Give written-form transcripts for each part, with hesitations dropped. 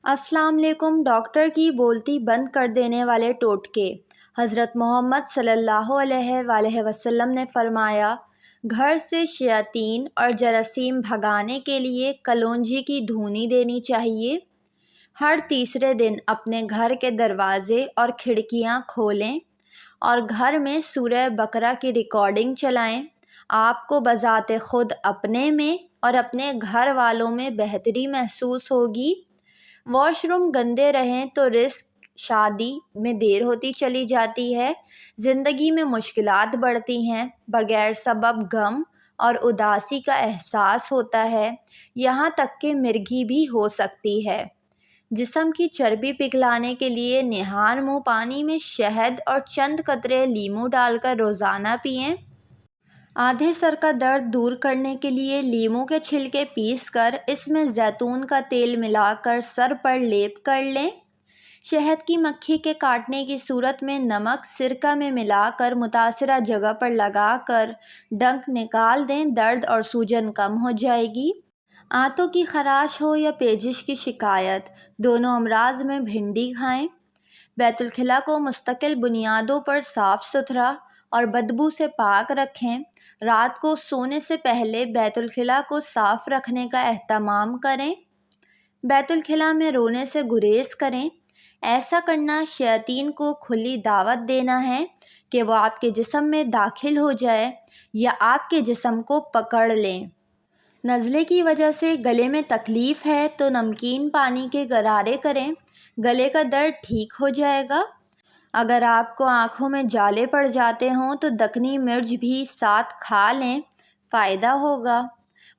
السلام علیکم۔ ڈاکٹر کی بولتی بند کر دینے والے ٹوٹکے۔ حضرت محمد صلی اللہ علیہ وآلہ وسلم نے فرمایا، گھر سے شیاطین اور جراثیم بھگانے کے لیے کلونجی کی دھونی دینی چاہیے۔ ہر تیسرے دن اپنے گھر کے دروازے اور کھڑکیاں کھولیں اور گھر میں سورہ بقرہ کی ریکارڈنگ چلائیں۔ آپ کو بذات خود اپنے میں اور اپنے گھر والوں میں بہتری محسوس ہوگی۔ واش روم گندے رہیں تو رزق شادی میں دیر ہوتی چلی جاتی ہے، زندگی میں مشکلات بڑھتی ہیں، بغیر سبب غم اور اداسی کا احساس ہوتا ہے، یہاں تک کہ مرگی بھی ہو سکتی ہے۔ جسم کی چربی پگھلانے کے لیے نہار منہ پانی میں شہد اور چند قطرے لیموں ڈال کر روزانہ پئیں۔ آدھے سر کا درد دور کرنے کے لیے لیموں کے چھلکے پیس کر اس میں زیتون کا تیل ملا کر سر پر لیپ کر لیں۔ شہد کی مکھی کے کاٹنے کی صورت میں نمک سرکہ میں ملا کر متاثرہ جگہ پر لگا کر ڈنک نکال دیں، درد اور سوجن کم ہو جائے گی۔ آنتوں کی خراش ہو یا پیجش کی شکایت، دونوں امراض میں بھنڈی کھائیں۔ بیت الخلاء کو مستقل بنیادوں پر صاف ستھرا اور بدبو سے پاک رکھیں۔ رات کو سونے سے پہلے بیت الخلاء کو صاف رکھنے کا اہتمام کریں۔ بیت الخلاء میں رونے سے گریز کریں۔ ایسا کرنا شیاطین کو کھلی دعوت دینا ہے کہ وہ آپ کے جسم میں داخل ہو جائے یا آپ کے جسم کو پکڑ لیں۔ نزلے کی وجہ سے گلے میں تکلیف ہے تو نمکین پانی کے غرارے کریں، گلے کا درد ٹھیک ہو جائے گا۔ اگر آپ کو آنکھوں میں جالے پڑ جاتے ہوں تو دکنی مرچ بھی ساتھ کھا لیں، فائدہ ہوگا۔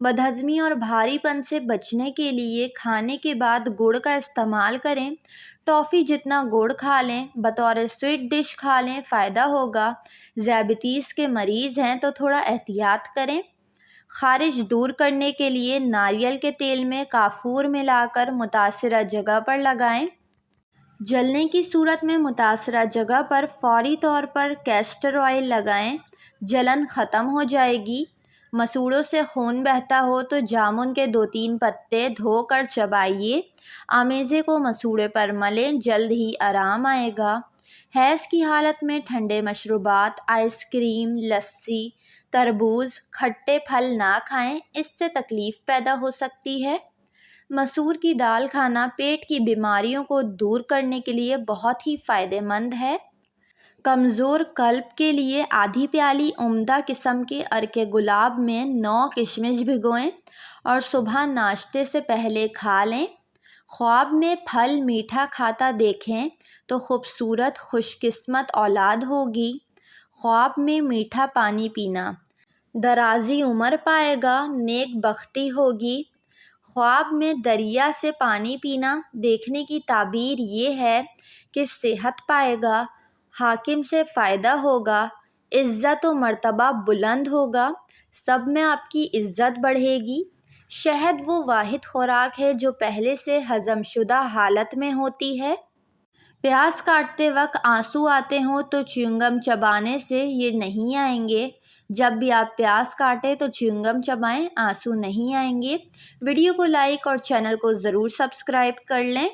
بدہضمی اور بھاری پن سے بچنے کے لیے کھانے کے بعد گڑ کا استعمال کریں۔ ٹافی جتنا گڑ کھا لیں، بطور سویٹ ڈش کھا لیں، فائدہ ہوگا۔ ذیابیطس کے مریض ہیں تو تھوڑا احتیاط کریں۔ خارش دور کرنے کے لیے ناریل کے تیل میں کافور ملا کر متاثرہ جگہ پر لگائیں۔ جلنے کی صورت میں متاثرہ جگہ پر فوری طور پر کیسٹر آئل لگائیں، جلن ختم ہو جائے گی۔ مسوڑوں سے خون بہتا ہو تو جامن کے 2-3 پتے دھو کر چبائیے، آمیزے کو مسوڑے پر ملیں، جلد ہی آرام آئے گا۔ حیض کی حالت میں ٹھنڈے مشروبات، آئس کریم، لسی، تربوز، کھٹے پھل نہ کھائیں، اس سے تکلیف پیدا ہو سکتی ہے۔ مسور کی دال کھانا پیٹ کی بیماریوں کو دور کرنے کے لیے بہت ہی فائدہ مند ہے۔ کمزور قلب کے لیے آدھی پیالی عمدہ قسم کے عرق گلاب میں 9 کشمش بھگوئیں اور صبح ناشتے سے پہلے کھا لیں۔ خواب میں پھل میٹھا کھاتا دیکھیں تو خوبصورت خوش قسمت اولاد ہوگی۔ خواب میں میٹھا پانی پینا درازی عمر پائے گا، نیک بختی ہوگی۔ خواب میں دریا سے پانی پینا دیکھنے کی تعبیر یہ ہے کہ صحت پائے گا، حاکم سے فائدہ ہوگا، عزت و مرتبہ بلند ہوگا، سب میں آپ کی عزت بڑھے گی۔ شہد وہ واحد خوراک ہے جو پہلے سے ہضم شدہ حالت میں ہوتی ہے۔ پیاز کاٹتے وقت آنسو آتے ہوں تو چیونگم چبانے سے یہ نہیں آئیں گے۔ جب بھی آپ پیاز کاٹیں تو چیونگم چبائیں، آنسو نہیں آئیں گے۔ ویڈیو کو لائک اور چینل کو ضرور سبسکرائب کر لیں۔